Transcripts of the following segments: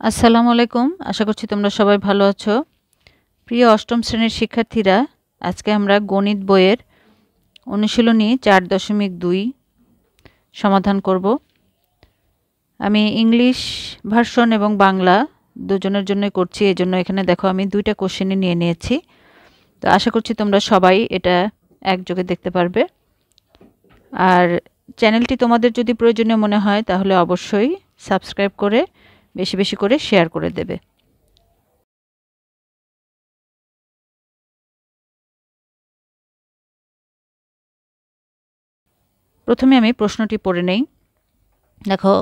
আসসালামু আলাইকুম। আশা করছি তোমরা সবাই ভালো আছো। প্রিয় অষ্টম শ্রেণীর শিক্ষার্থীরা, আজকে আমরা গণিত বইয়ের অনুশীলনী 4.2 সমাধান করব। আমি ইংলিশ ভার্সন এবং বাংলা দুজনের জন্যই করছি, এজন্য এখানে দেখো আমি দুইটা কোশ্চেনই নিয়ে নিয়েছি। তো আশা করছি তোমরা সবাই এটা একযোগে দেখতে পারবে। আর চ্যানেলটি তোমাদের যদি প্রয়োজনীয় মনে হয় তাহলে অবশ্যই সাবস্ক্রাইব করে বেশি বেশি করে শেয়ার করে দেবে। প্রথমে আমি প্রশ্নটি পড়ে নেই। দেখো,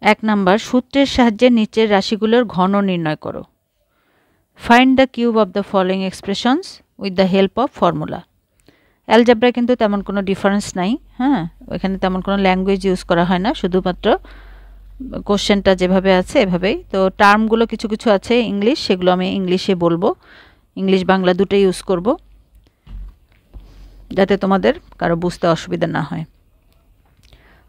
1 নাম্বার, সূত্রের সাহায্যে নিচের রাশিগুলোর ঘন নির্ণয় করো। Find the cube of the following expressions with the help of formula. অ্যালজেব্রায় কিন্তু তেমন কোনো ডিফারেন্স নাই, হ্যাঁ, ওইখানে তেমন কোনো ল্যাঙ্গুয়েজ ইউজ করা হয় না, শুধুমাত্র কোশ্চেনটা যেভাবে আছে এভাবেই। তো টার্মগুলো কিছু কিছু আছে ইংলিশ, সেগুলো আমি ইংলিশে বলবো, ইংলিশ বাংলা দুটোই ইউজ করব, যাতে তোমাদের কারো বুঝতে অসুবিধা না হয়।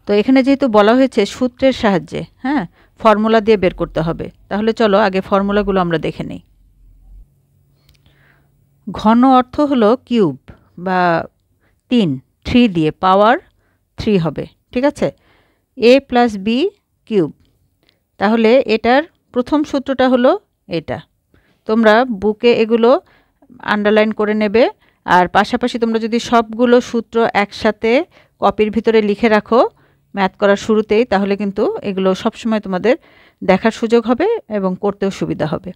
তো এখানে যেহেতু বলা হয়েছে সূত্রের সাহায্যে, হ্যাঁ, ফর্মুলা দিয়ে বের করতে হবে, তাহলে চলো আগে ফর্মুলাগুলো আমরা দেখে নিই। ঘন অর্থ হলো কিউব বা 3 দিয়ে পাওয়ার 3 হবে, ঠিক আছে। a প্লাস বি কিউব, তাহলে এটার প্রথম সূত্রটা হলো এটা। তোমরা বুকে এগুলো আন্ডারলাইন করে নেবে, আর পাশাপাশি তোমরা যদি সবগুলো সূত্র একসাথে কপির ভিতরে লিখে রাখো ম্যাথ করার শুরুতেই, তাহলে কিন্তু এগুলো সবসময় তোমাদের দেখার সুযোগ হবে এবং করতেও সুবিধা হবে।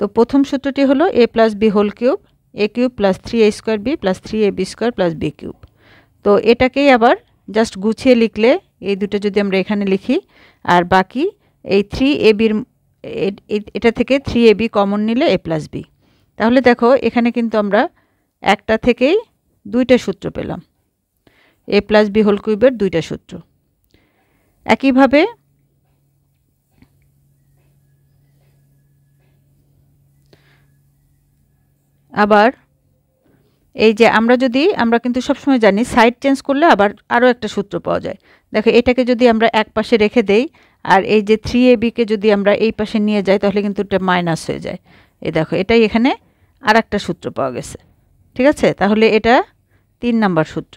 তো প্রথম সূত্রটি হলো a plus b whole cube, a cube plus 3a square B plus 3ab square plus B cube. তো এটাকেই আবার জাস্ট গুছিয়ে লিখলে, এই দুটো যদি আমরা এখানে লিখি আর বাকি এই 3abর এটা থেকে 3ab কমন নিলে a প্লাস বি, তাহলে দেখো এখানে কিন্তু আমরা একটা থেকেই দুইটা সূত্র পেলাম, a প্লাস বি হোল কিউবের দুইটা সূত্র। একইভাবে আবার এই যে আমরা কিন্তু সবসময় জানি সাইড চেঞ্জ করলে আবার আরও একটা সূত্র পাওয়া যায়। দেখো এটাকে যদি আমরা এক পাশে রেখে দেই আর এই যে 3abকে যদি আমরা এই পাশে নিয়ে যাই, তাহলে কিন্তু এটা মাইনাস হয়ে যায়। এই দেখো এটাই এখানে আর একটা সূত্র পাওয়া গেছে, ঠিক আছে। তাহলে এটা 3 নাম্বার সূত্র।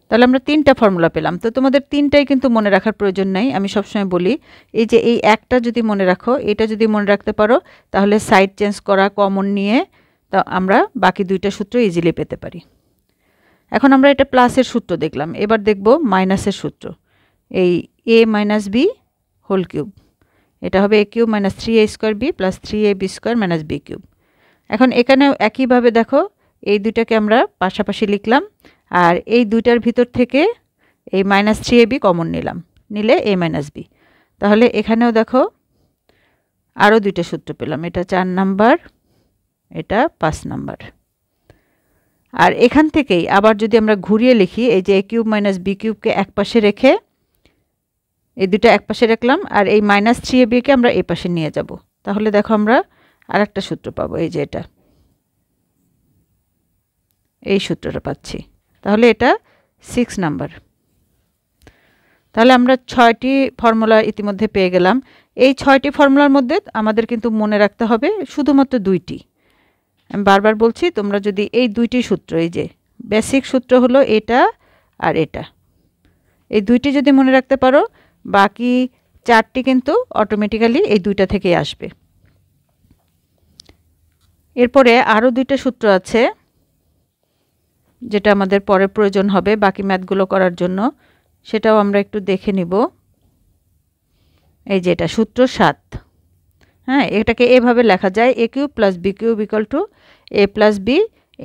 তাহলে আমরা 3টা ফর্মুলা পেলাম। তো তোমাদের 3টাই কিন্তু মনে রাখার প্রয়োজন নেই, আমি সবসময় বলি এই যে এই একটা যদি মনে রাখো, এটা যদি মনে রাখতে পারো, তাহলে সাইড চেঞ্জ করা কমন নিয়ে তা আমরা বাকি দুইটা সূত্র ইজিলি পেতে পারি। এখন আমরা এটা প্লাসের সূত্র দেখলাম, এবার দেখব মাইনাসের সূত্র। এই a minus b whole cube, এটা হবে a cube minus 3a square B plus 3ab square minus B cube. এখন এখানেও একইভাবে দেখো এই দুইটাকে আমরা পাশাপাশি লিখলাম, আর এই দুইটার ভিতর থেকে এই মাইনাস 3ab কমন নিলে a মাইনাস বি। তাহলে এখানেও দেখো আরও দুইটা সূত্র পেলাম, এটা 4 নাম্বার, এটা 5 নাম্বার। আর এখান থেকেই আবার যদি আমরা ঘুরিয়ে লিখি, এই যে a কিউব মাইনাস বি কিউবকে এক পাশে রেখে এই দুটো এক পাশে রাখলাম, আর এই মাইনাস 3abকে আমরা এই পাশে নিয়ে যাব, তাহলে দেখো আমরা আর একটা সূত্র পাবো, এই যে এটা, এই সূত্রটা পাচ্ছি। তাহলে এটা 6 নাম্বার। তাহলে আমরা 6টি ফর্মুলা ইতিমধ্যে পেয়ে গেলাম। এই 6টি ফর্মুলার মধ্যে আমাদের কিন্তু মনে রাখতে হবে শুধুমাত্র 2টি। আমি বারবার বলছি, তোমরা যদি এই 2টি সূত্র, এই যে বেসিক সূত্র হলো এটা আর এটা, এই 2টি যদি মনে রাখতে পারো, বাকি 4টি কিন্তু অটোমেটিক্যালি এই 2টা থেকেই আসবে। এরপরে আরও 2টা সূত্র আছে যেটা আমাদের পরে প্রয়োজন হবে বাকি ম্যাথগুলো করার জন্য, সেটাও আমরা একটু দেখে নিব। এই যে এটা সূত্র 7, হ্যাঁ, এটাকে এভাবে লেখা যায় a cube plus B cube equal to a plus B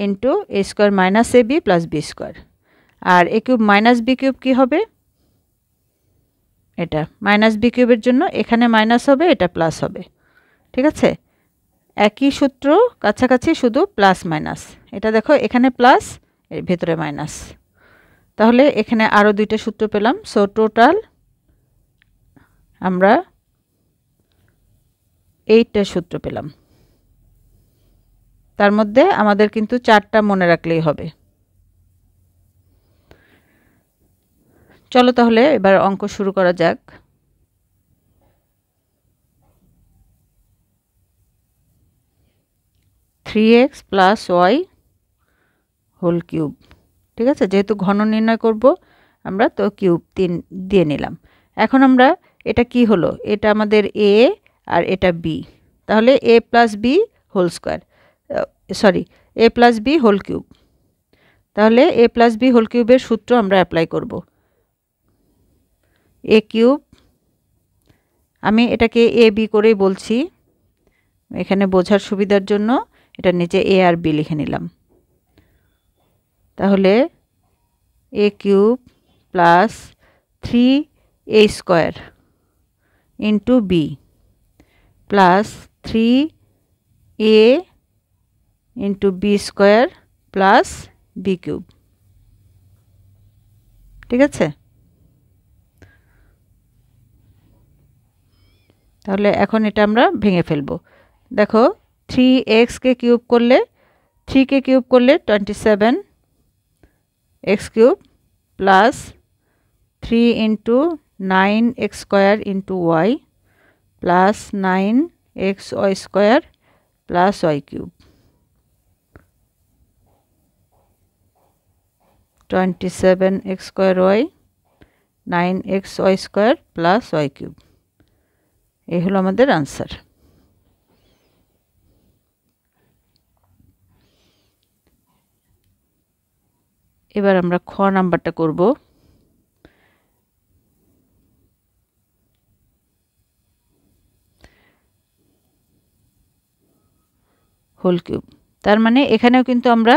into a square minus ab plus B square. আর a cube minus B cube কী হবে, এটা মাইনাস বি কিউবের জন্য এখানে মাইনাস হবে, এটা প্লাস হবে, ঠিক আছে। একই সূত্র, কাছাকাছি, শুধু প্লাস মাইনাস। এটা দেখো এখানে প্লাস, এর ভেতরে মাইনাস, তাহলে এখানে আরও 2টা সূত্র পেলাম। সো টোটাল আমরা 8টা সূত্র পেলাম। তার মধ্যে আমাদের কিন্তু 4টা মনে রাখলেই হবে। চলো তাহলে এবার অঙ্ক শুরু করা যাক। 3x plus Y whole cube. ঠিক আছে, যেহেতু ঘন নির্ণয় করব আমরা, তো কিউব 3 দিয়ে নিলাম। এখন আমরা এটা কি হলো, এটা আমাদের a আর এটা b, তাহলে a plus b whole square, sorry a plus b whole cube. তাহলে a প্লাস বি হোল কিউবের সূত্র আমরা অ্যাপ্লাই করব। a কিউব, আমি এটাকে a b করেই বলছি এখানে বোঝার সুবিধার জন্য, এটা নিচে a আর b লিখে নিলাম। তাহলে a cube plus 3a square into b plus 3a into b square plus b cube. ঠিক আছে, তাহলে এখন এটা আমরা ভেঙে ফেলব। দেখো 3x কে কিউব করলে, 3 কে কিউব করলে 27x cube plus 3 into 9x square into y plus 9x y square plus y cube, 27x square y 9x y square plus y cube. এই হলো আমাদের আনসার। এবার আমরা খ নাম্বারটা করব। হোল কিউব, তার মানে এখানেও কিন্তু আমরা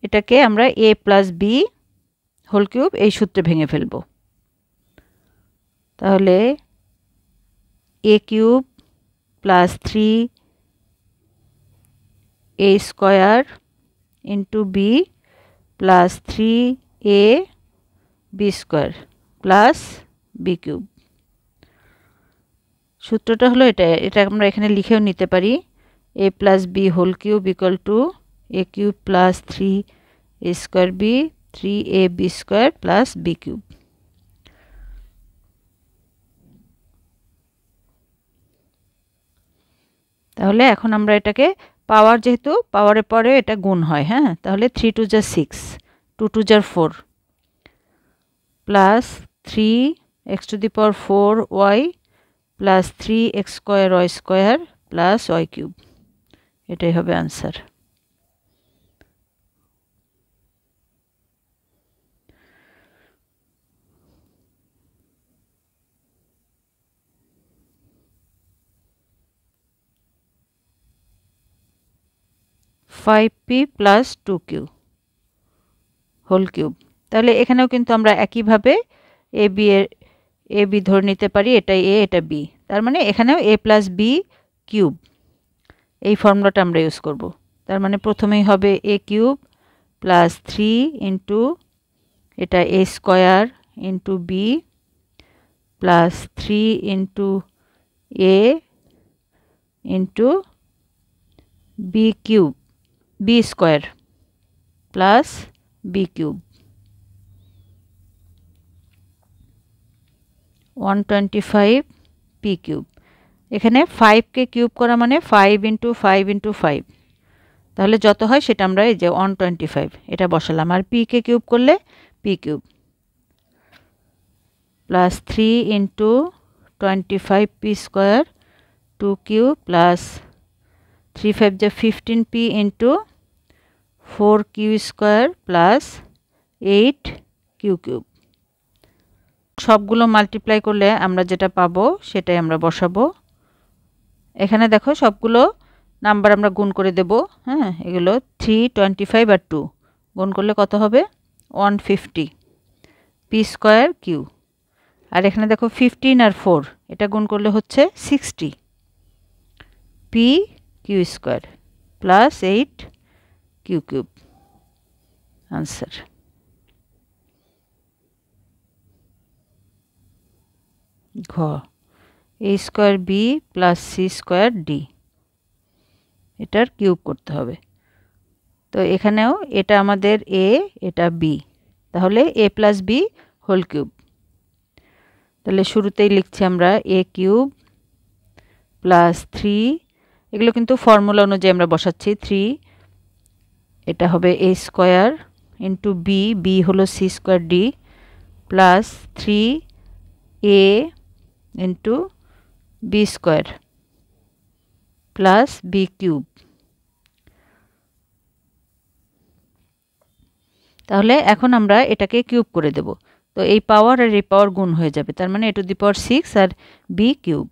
এটাকে আমরা a plus b whole cube এই সূত্রে ভেঙে ফেলব। তাহলে a cube plus 3a square into b plus 3a b square plus B cube. সূত্রটা হলো এটা, এটা আমরা এখানে লিখেও নিতে পারি, a plus b whole cube equal to a cube plus 3a square b 3a b square plus B cube. তাহলে এখন আমরা এটাকে পাওয়ার, যেহেতু পাওয়ারের পরে এটা গুণ হয়, হ্যাঁ, তাহলে 3 2 যা 6, 2 2 যা 4 plus 3x to the power 4y plus 3x square y square plus y cube. এটাই হবে answer. Five p plus 2q whole cube. তাহলে এখানেও কিন্তু আমরা একইভাবে এ বি ধরে নিতে পারি, এটাই এ এটা বি, তার মানে এখানেও a প্লাস বি কিউব, এই ফর্মুলাটা আমরা ইউজ করব। তার মানে প্রথমেই হবে a কিউব প্লাস 3 ইন্টু এটা a square into b plus 3 into a into b cube b square plus B cube 125 p cube. এখানে 5কে কিউব করা মানে 5 ইন্টু 5 ইন্টু 5, তাহলে যত হয় সেটা আমরা এই যে 125 এটা বসালাম, আর পিকে কিউব করলে P cube plus 3 into 25 P square 2q plus 3 5 যা 15 P into 4q square plus 8q cube. সবগুলো মাল্টিপ্লাই করলে আমরা যেটা পাবো সেটাই আমরা বসাবো। এখানে দেখো সবগুলো নাম্বার আমরা গুণ করে দেব, হ্যাঁ, এগুলো 3 25 আর 2 গুণ করলে কত হবে 150 পি স্কোয়ার কিউ। আর এখানে দেখো 15 আর 4 এটা গুণ করলে হচ্ছে 60 P Q square plus 8 Q cube. Answer. ঘ A square B plus C square D, এটার কিউব করতে হবে। তো এখানেও এটা আমাদের এ এটা বি, তাহলে এ প্লাস বি হোল কিউব। তাহলে শুরুতেই লিখছি আমরা এ কিউব প্লাস 3 এগুলো কিন্তু ফর্মুলা অনুযায়ী আমরা বসাচ্ছি। 3 এটা হবে a square into b, b হলো c square d, plus 3a into b square plus B cube. তাহলে এখন আমরা এটাকে কিউব করে দেব। তো এই পাওয়ার আর এই পাওয়ার গুণ হয়ে যাবে, তার মানে a টু দি পাওয়ার 6 আর b cube.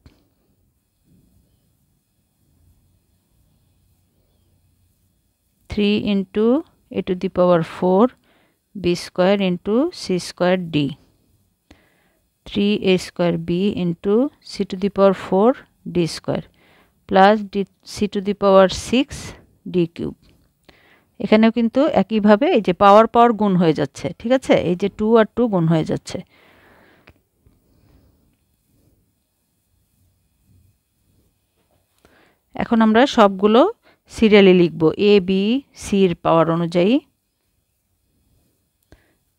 Three into a to the power 4 b square into c square d, 3a square b into c to the power 4 d square plus d c to the power 6 d cube. এখানেও কিন্তু একইভাবে এই যে পাওয়ার পাওয়ার গুণ হয়ে যাচ্ছে, ঠিক আছে, এই যে 2 আর 2 গুণ হয়ে যাচ্ছে। এখন আমরা সবগুলো সিরিয়ালি লিখব, এ বি সির পাওয়ার অনুযায়ী।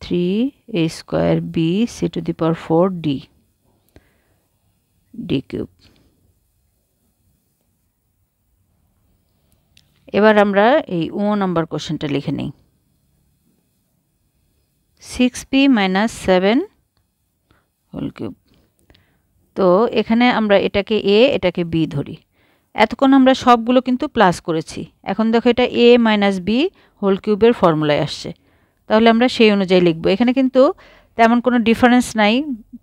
3a square b c to the power 4 d d cube. এবার আমরা এই 1 নাম্বার কোশ্চেনটা লিখে নেই। 6p minus 7 whole cube. তো এখানে আমরা এটাকে a এটাকে b ধরি। এতক্ষণ আমরা সবগুলো কিন্তু প্লাস করেছি, এখন দেখো এটা a মাইনাস বি হোল কিউবের ফর্মুলায় আসছে, তাহলে আমরা সেই অনুযায়ী লিখব। এখানে কিন্তু তেমন কোনো ডিফারেন্স নাই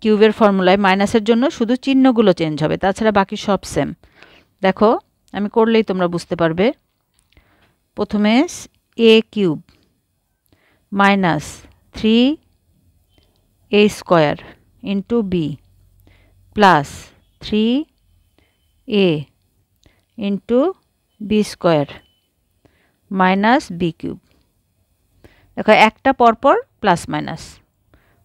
কিউবের ফর্মুলায়, মাইনাসের জন্য শুধু চিহ্নগুলো চেঞ্জ হবে, তাছাড়া বাকি সব সেম। দেখো আমি করলেই তোমরা বুঝতে পারবে। প্রথমে a cube minus 3a square into b plus 3a into b square minus B cube. দেখো একটা পরপর প্লাস মাইনাস,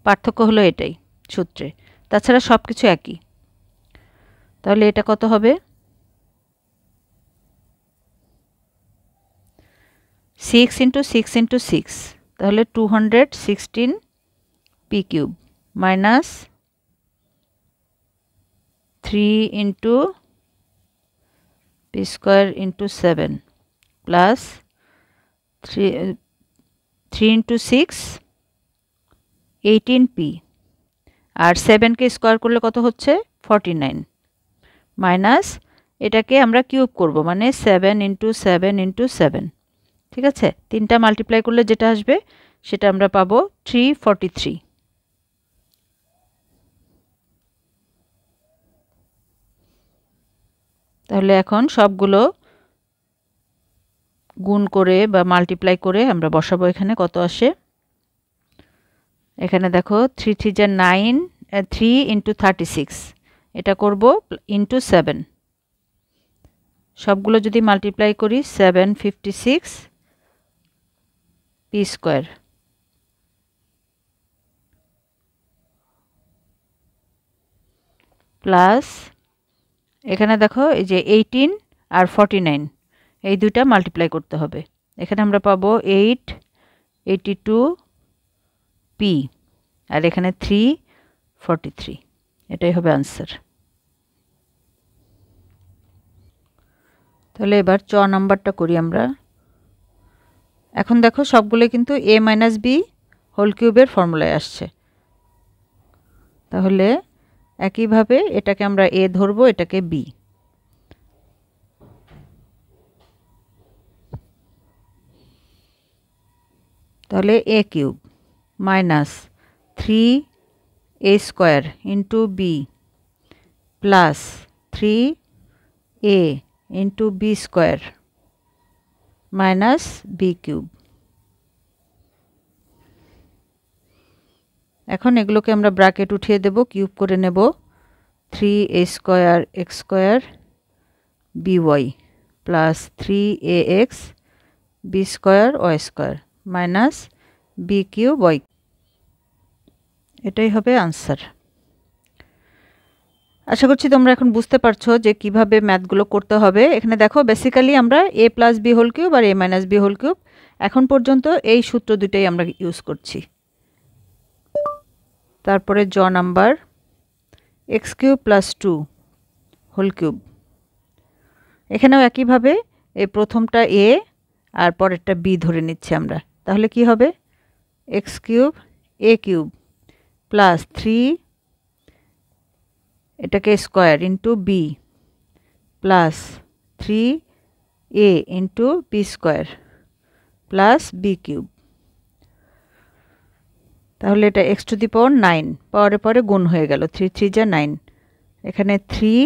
পার্থক্য হলো এটাই সূত্রে, তাছাড়া সব কিছু একই। তাহলে এটা কত হবে? 6 ইন্টু 6 ইন্টু 6, তাহলে 216 P cube minus 3 into P square into 7 plus 3 into 6 18p, আর 7কে স্কোয়ার করলে কত হচ্ছে 49, মাইনাস এটাকে আমরা কিউব করব, মানে 7 ইন্টু 7 ইন্টু 7, ঠিক আছে, তিনটা মাল্টিপ্লাই করলে যেটা আসবে সেটা আমরা পাবো 343। তাহলে এখন সবগুলো গুণ করে বা মাল্টিপ্লাই করে আমরা বসাবো এখানে কত আসে। এখানে দেখো 3 3 যা 9, 3 ইন্টু 36, এটা করব ইন্টু 7, সবগুলো যদি মাল্টিপ্লাই করি 756 পি স্কয়ার প্লাস এখানে দেখো এই যে 18 আর 49 এই দুইটা মাল্টিপ্লাই করতে হবে, এখানে আমরা পাবো 882 পি আর এখানে 343, এটাই হবে আনসার। তাহলে এবার চ নাম্বারটা করি আমরা। এখন দেখো সবগুলো কিন্তু a মাইনাস বি হোল কিউবের ফর্মুলায় আসছে, তাহলে একইভাবে এটাকে আমরা a ধরবো, এটাকে b। তাহলে a cube minus 3a square into b plus 3a into b square minus B cube. এখন এগুলোকে আমরা ব্র্যাকেট উঠিয়ে দেব, কিউব করে নেব। 3a square x square by plus 3ax b square y square minus B cube y, এটাই হবে answer. আশা করছি তোমরা এখন বুঝতে পারছো যে কিভাবে ম্যাথগুলো করতে হবে। এখানে দেখো বেসিক্যালি আমরা a plus b whole cube আর a minus b whole cube এখন পর্যন্ত এই সূত্র দুটাই আমরা ইউজ করছি। তারপরে জ number x cube plus 2 whole cube, এখানেও একইভাবে এই প্রথমটা a আর পরেরটা b ধরে নিচ্ছি আমরা। তাহলে কি হবে? x cube a cube plus 3 এটাকে square into b plus 3a into b square plus b cube. তাহলে এটা x টু দি পাওয়ার 9 পাওয়ারে পরে গুণ হয়ে গেল, 3 3 যা 9। এখানে 3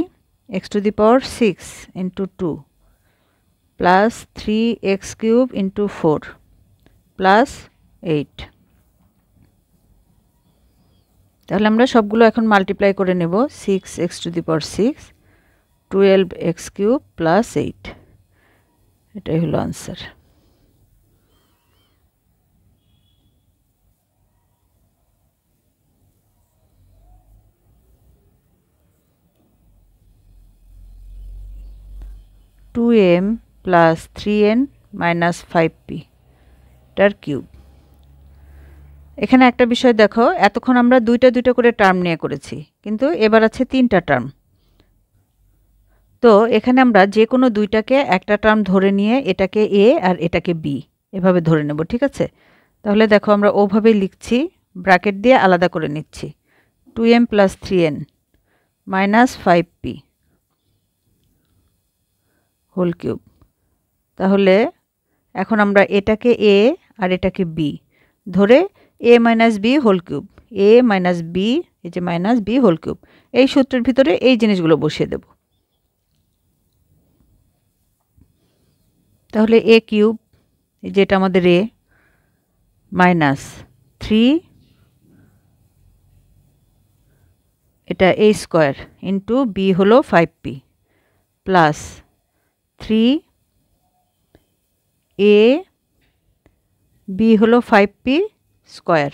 x to the power 6 into 2 plus 3x cube into 4 plus 8। তাহলে আমরা সবগুলো এখন মাল্টিপ্লাই করে নেব। 6x two the power 6 12x cube plus 8, এটাই হলো answer. m plus 3n minus 5p টার কিউব। এখানে একটা বিষয় দেখো, এতক্ষণ আমরা দুইটা দুইটা করে টার্ম নিয়ে করেছি, কিন্তু এবার আছে তিনটা টার্ম। তো এখানে আমরা যে কোনো দুইটাকে একটা টার্ম ধরে নিয়ে এটাকে a আর এটাকে b এভাবে ধরে নেব, ঠিক আছে? তাহলে দেখো আমরা ওভাবেই লিখছি, ব্র্যাকেট দিয়ে আলাদা করে নিচ্ছি। 2m plus 3n minus 5p whole cube. তাহলে এখন আমরা এটাকে a আর এটাকে b ধরে a minus b whole cube, a minus b, এই যে মাইনাস b হোল কিউব, এই সূত্রের ভিতরে এই জিনিসগুলো বসিয়ে দেব। তাহলে a কিউব, যেটা আমাদের a, মাইনাস 3 এটা a স্কয়ার ইন্টু b হলো 5p প্লাস 3a b হলো 5p square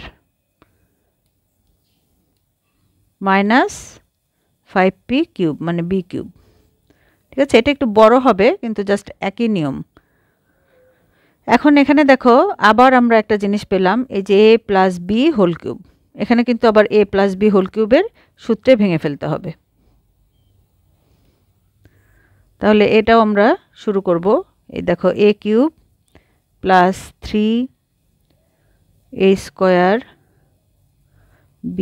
minus 5p cube মানে b কিউব। ঠিক আছে, এটা একটু বড় হবে কিন্তু জাস্ট একই নিয়ম। এখন এখানে দেখো আবার আমরা একটা জিনিস পেলাম, এই যে a plus b whole cube. এখানে কিন্তু আবার a প্লাস b হোল কিউবের সূত্রে ভেঙে ফেলতে হবে। তাহলে এটাও আমরা শুরু করব। এই দেখো a cube plus 3a square b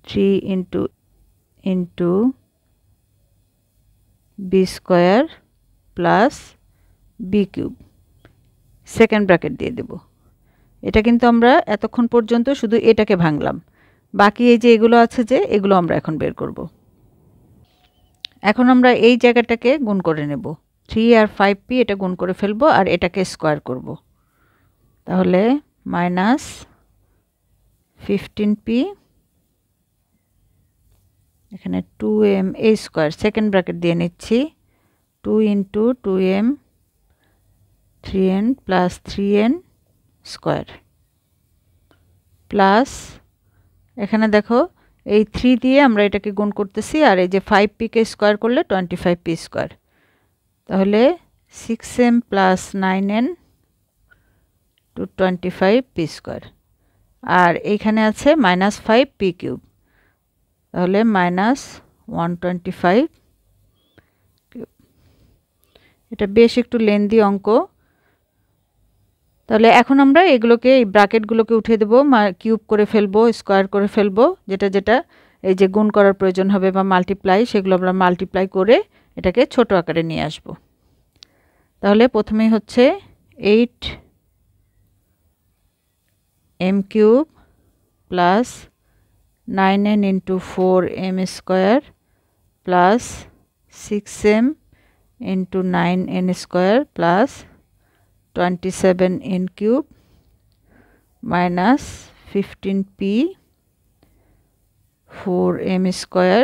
3 into b square plus b cube, second bracket দিয়ে দেব। এটা কিন্তু আমরা এতক্ষণ পর্যন্ত শুধু এটাকে ভাঙলাম, বাকি এই যে এগুলো আছে যে এগুলো আমরা এখন বের করব। এখন আমরা এই জায়গাটাকে গুণ করে নেব, 3 আর 5p এটা গুণ করে ফেলবো আর এটাকে স্কয়ার করব। তাহলে মাইনাস 15p, এখানে 2m a square, second bracket দিয়ে নিচ্ছি, 2 into 2m 3n plus 3n square plus, এখানে দেখো এই 3 দিয়ে আমরা এটাকে গুণ করতেছি আর এই যে 5p কে স্কয়ার করলে 25p স্কয়ার। তাহলে 6m plus 9n two 25p square, আর এইখানে আছে মাইনাস 5p কিউব, তাহলে মাইনাস 125 কিউব। এটা বেশ একটু লেন্দি অঙ্ক। তাহলে এখন আমরা এগুলোকে, এই ব্র্যাকেটগুলোকে উঠিয়ে দেবো, কিউব করে ফেলবো, স্কয়ার করে ফেলবো, যেটা যেটা এই যে গুণ করার প্রয়োজন হবে বা মাল্টিপ্লাই, সেগুলো আমরা মাল্টিপ্লাই করে এটাকে ছোট আকারে নিয়ে আসব। তাহলে প্রথমেই হচ্ছে 8m cube plus 9n into 4m square plus 6m into 9n square plus 27n cube minus 15p 4m square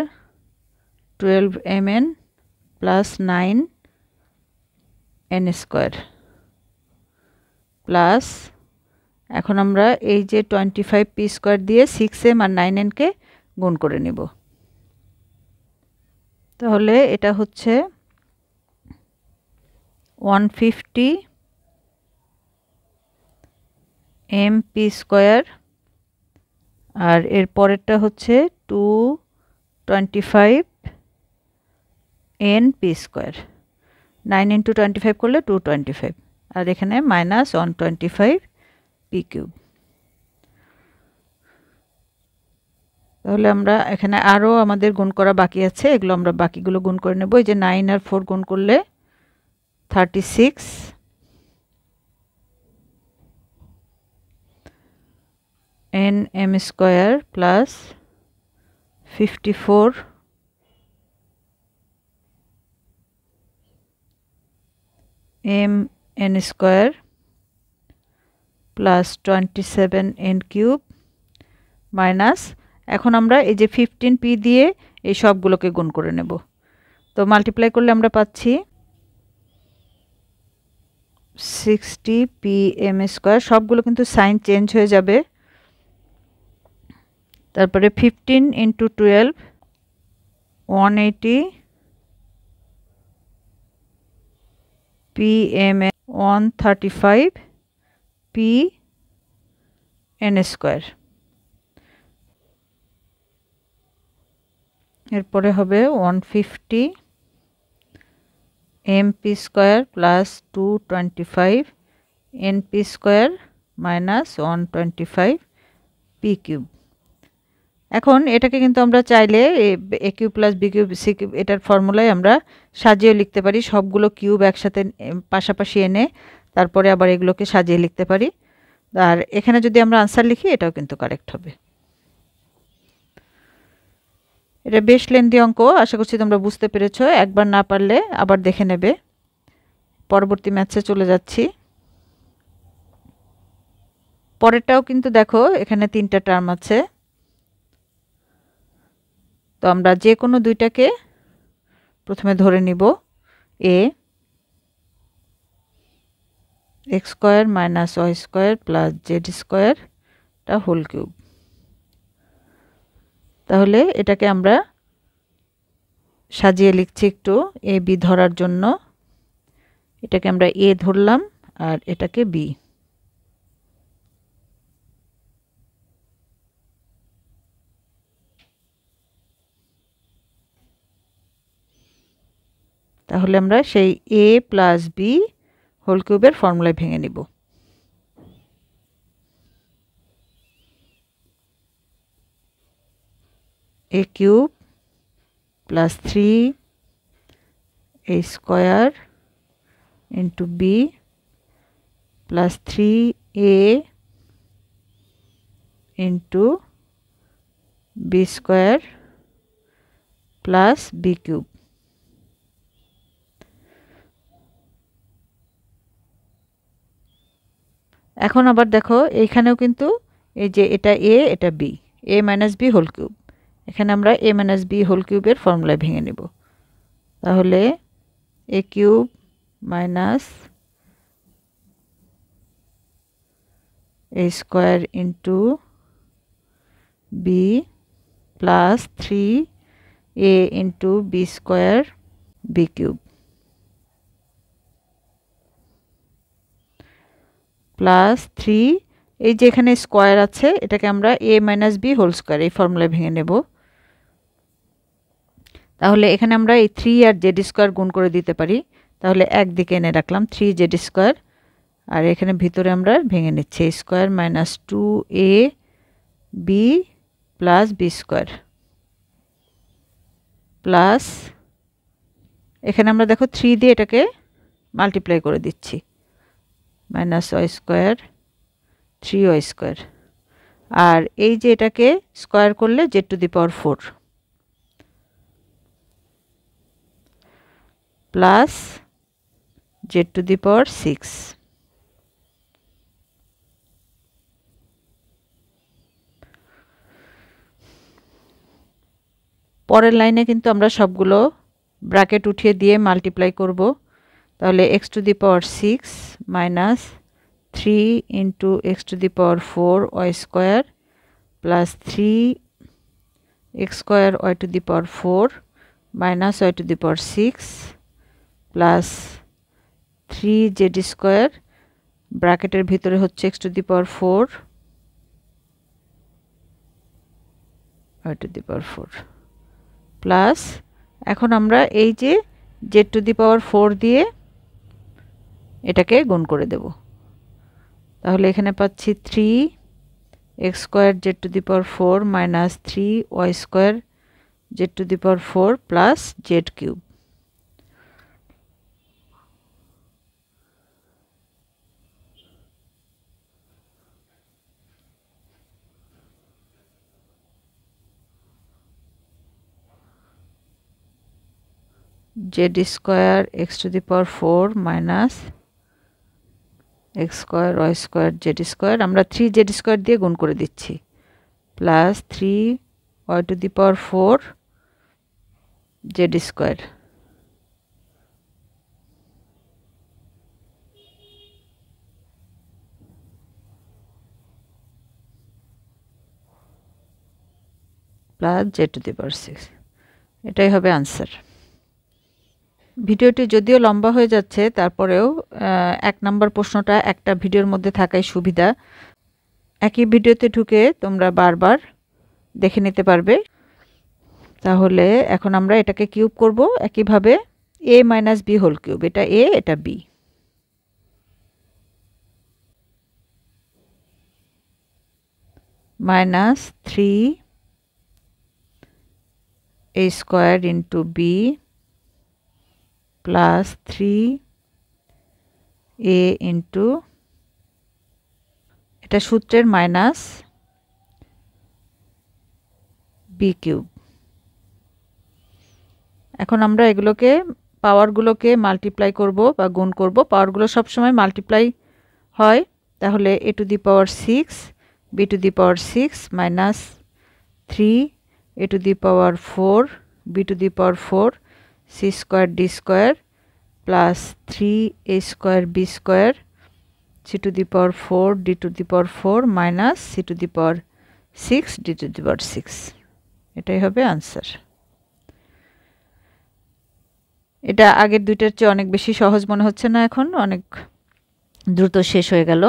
12mn plus 9n square plus, এখন আমরা এই যে 25p স্কয়ার দিয়ে 6m আর 9n কে গুণ করে নেব। তাহলে এটা হচ্ছে 150 mp স্কয়ার আর এর পরেরটা হচ্ছে 225 এন পি স্কোয়ার। 9 × 25 করলে 225, আর এখানে -125 পি কিউব। তাহলে আমরা এখানে আরও আমাদের গুণ করা বাকি আছে, এগুলো আমরা বাকিগুলো গুণ করে নেব। এই যে 9 আর 4 গুণ করলে 36 n m square plus 54 m n square plus 27 n cube minus, এখন আমরা এই যে 15 পি দিয়ে এই সবগুলোকে গুণ করে নেব। তো মাল্টিপ্লাই করলে আমরা পাচ্ছি 60 পি এম স্কোয়ার, সবগুলো কিন্তু সাইন চেঞ্জ হয়ে যাবে। তারপরে 15 × 12 180 p m 135 p n square. এরপরে হবে 150 m p square plus 225 n p square minus 125 p cube. এখন এটাকে কিন্তু আমরা চাইলে a cube plus B cube c cube এটার ফর্মুলায় আমরা সাজিয়ে লিখতে পারি, সবগুলো কিউব একসাথে পাশাপাশি এনে তারপরে আবার এগুলোকে সাজিয়ে লিখতে পারি। আর এখানে যদি আমরা আনসার লিখি এটাও কিন্তু কারেক্ট হবে। এটা বেশ লেন্দি অঙ্ক, আশা করছি তোমরা বুঝতে পেরেছো। একবার না পারলে আবার দেখে নেবে। পরবর্তী ম্যাথসে চলে যাচ্ছি। পরেরটাও কিন্তু দেখো এখানে 3টা টার্ম আছে, তো আমরা যে কোনো দুইটাকে প্রথমে ধরে নিব। এ x square minus y square plus z স্কোয়ারটা হোল কিউব। তাহলে এটাকে আমরা সাজিয়ে লিখছি একটু এ বি ধরার জন্য। এটাকে আমরা এ ধরলাম আর এটাকে বি। তাহলে আমরা সেই এ প্লাস বি হোল কিউবের ফর্মুলায় ভেঙে নিব। A cube plus 3 a square into b plus 3a into b square plus B cube. এখন আবার দেখো এইখানেও কিন্তু এই যে এটা এ এটা বি, এ মাইনাস বি হোল কিউব, এখানে আমরা এ মাইনাস বি হোল কিউবের ফর্মুলায় ভেঙে নেব। তাহলে a cube minus a square into b plus 3a into b square b cube plus 3, এই যে এখানে স্কোয়ার আছে এটাকে আমরা a minus b whole square এই ফর্মুলায় ভেঙে নেব। তাহলে এখানে আমরা এই 3 আর জেড স্কোয়ার গুণ করে দিতে পারি। তাহলে একদিকে এনে রাখলাম 3 জেড স্কোয়ার, আর এখানে ভিতরে আমরা ভেঙে নিচ্ছি square minus 2a b plus B square plus, এখানে আমরা দেখো 3 দিয়ে এটাকে মাল্টিপ্লাই করে দিচ্ছি, minus y square 3y square, আর এই যে এটাকে স্কোয়ার করলে z to the power 4 plus z to the power 6। পরের লাইনে কিন্তু আমরা সবগুলো ব্র্যাকেট উঠিয়ে দিয়ে মাল্টিপ্লাই করব। তাহলে x to the power 6 minus 3 into x to the power 4 y square plus 3 x square y to the power 4 minus y to the power 6 plus 3 z square, ব্র্যাকেটের ভিতরে হচ্ছে x to the power 4 y to the power 4 plus, এখন আমরা এই যে Z to the power 4 দিয়ে এটাকে গুণ করে দেব। তাহলে এখানে পাচ্ছি 3x square z to the power 4 minus 3y square z to the power 4 plus z cube. Z square x to the power 4 minus x square y square z square, আমরা 3 z square দিয়ে গুণ করে দিচ্ছি, plus 3y to the power 4 z square. Plus z to the power 6, এটাই হবে answer. ভিডিওটি যদিও লম্বা হয়ে যাচ্ছে, তারপরেও 1 নম্বর প্রশ্নটা একটা ভিডিওর মধ্যে থাকাই সুবিধা। একই ভিডিওতে ঢুকে তোমরা বারবার দেখে নিতে পারবে। তাহলে এখন আমরা এটাকে কিউব করব একইভাবে, a minus b whole cube, এটা a এটা b, minus 3a square into b plus 3a into, এটা সূত্রের মাইনাস b কিউব। এখন আমরা এগুলোকে পাওয়ারগুলোকে মাল্টিপ্লাই করব বা গুণ করব। পাওয়ারগুলো সবসময় মাল্টিপ্লাই হয়, তাহলে a to the power 6 b to the power 6 minus 3a to the power 4 b to the power 4 c square d square plus 3a square b square c to the power 4 d to the power 4 minus c to the power 6 d to the power 6, এটাই হবে answer. এটা আগের দুইটার চেয়ে অনেক বেশি সহজ মনে হচ্ছে না? এখন অনেক দ্রুত শেষ হয়ে গেল।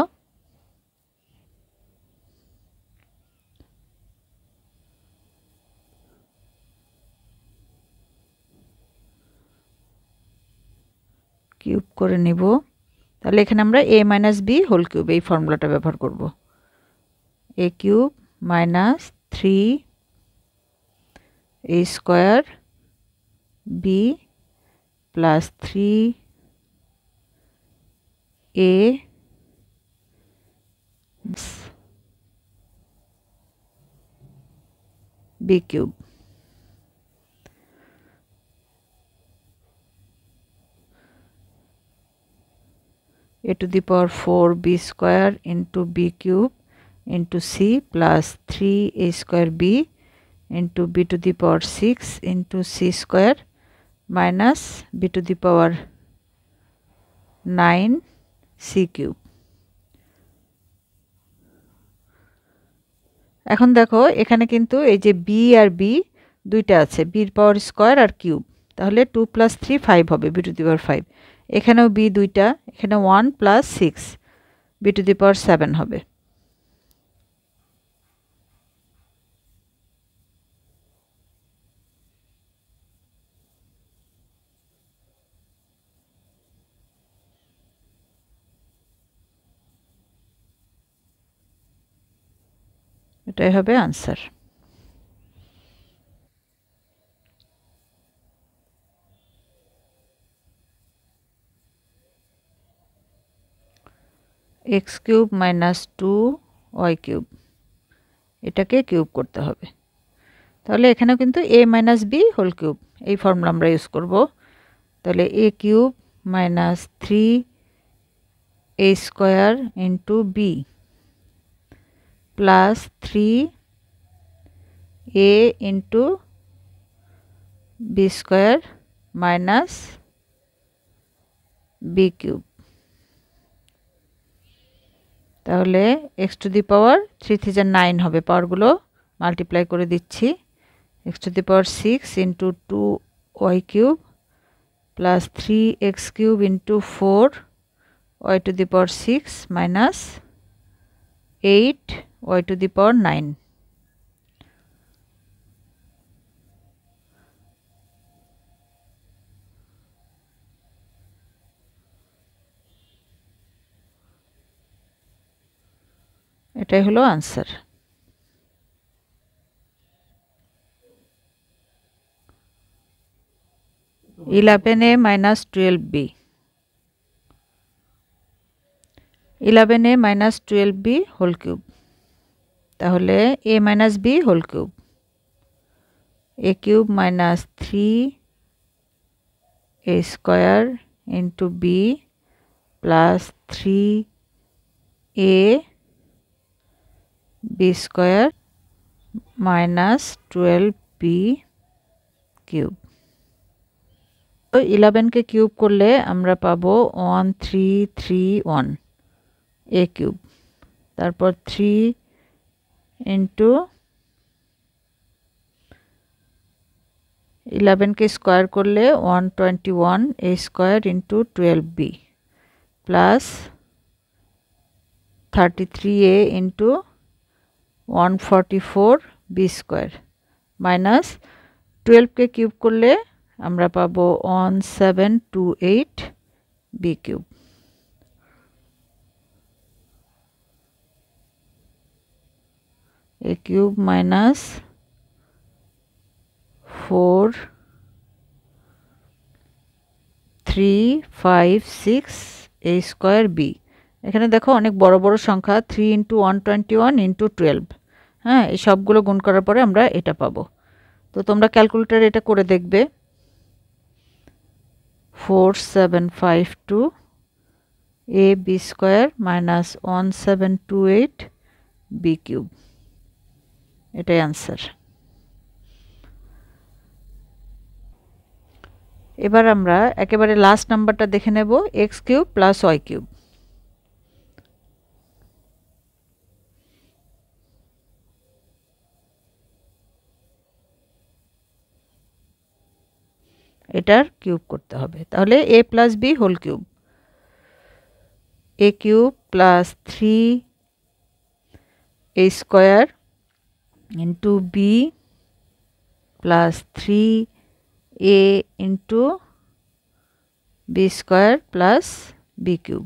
কিউব করে নিব, তাহলে এখানে আমরা a minus b whole cube এই ফর্মুলাটা ব্যবহার করব। a cube minus 3a square b plus 3a b cube, a to the power 4 b square into b cube into c plus 3a square b into b to the power 6 into c square minus b to the power 9 c cube। এখন দেখো এখানে কিন্তু এই যে b আর b দুইটা আছে, b এর পাওয়ার square আর cube, তাহলে 2 + 3 5 হবে, b to the power 5। এখানেও b দুইটা, এখানে 1 + 6 b to the power 7 হবে। এটাই হবে answer. x cube minus 2y cube, এটাকে কিউব করতে হবে। তাহলে এখানেও কিন্তু a minus b whole cube এই ফর্মুলা আমরা ইউজ করব। তাহলে a cube minus 3a square into b plus 3a into b square minus B cube. তাহলে x টু দি পাওয়ার 3 থেকে 9 হবে, পাওয়ারগুলো মাল্টিপ্লাই করে দিচ্ছি। x to the power 6 into 2y cube plus 3x cube into 4y two the power 6 minus 8y to the power 9। এটাই হলো answer. (11a - 12b) 11a - 12b whole cube, তাহলে a - b whole cube, a cube minus 3a square into b plus 3a b square minus 12b cube. তো 11কে cube করলে আমরা পাবো 1331 a cube, তারপর 3 into 11কে square করলে 121 a square into 12b plus 33a into 144 b square minus 12কে cube করলে আমরা পাবো 1728 b cube. a cube minus 4356 a square b। এখানে দেখো অনেক বড় বড় সংখ্যা, 3 ইন্টু 121 ইন্টু 12, হ্যাঁ, এই সবগুলো গুণ করার পরে আমরা এটা পাবো। তো তোমরা ক্যালকুলেটারে এটা করে দেখবে। 4752 a b square minus 1728 b cube, এটাই আনসার। এবার আমরা একেবারে লাস্ট নাম্বারটা দেখে নেব, x cube plus y cube. এটার কিউব করতে হবে, তাহলে a plus b whole cube, a cube plus 3a square into b plus 3a into b square plus b cube,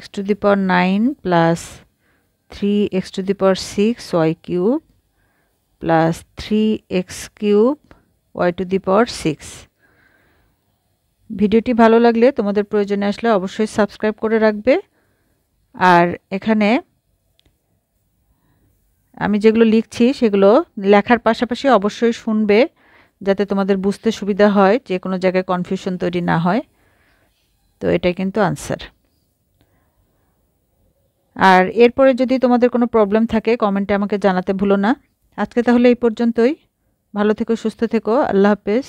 x to the power 9 plus 3x to the power 6 y cube plus 3x cube y to the power 6। ভিডিওটি ভালো লাগলে তোমাদের প্রয়োজনে আসলে অবশ্যই subscribe করে রাখবে। আর এখানে আমি যেগুলো লিখছি সেগুলো লেখার পাশাপাশি অবশ্যই শুনবে, যাতে তোমাদের বুঝতে সুবিধা হয়, যে কোনো জায়গায় কনফিউশন তৈরি না হয়। তো এটাই কিন্তু আনসার। আর এরপরে যদি তোমাদের কোনো প্রবলেম থাকে কমেন্টে আমাকে জানাতে ভুলো না। আজকে তাহলে এই পর্যন্তই। ভালো থেকো, সুস্থ থেকো, আল্লাহ হাফেজ।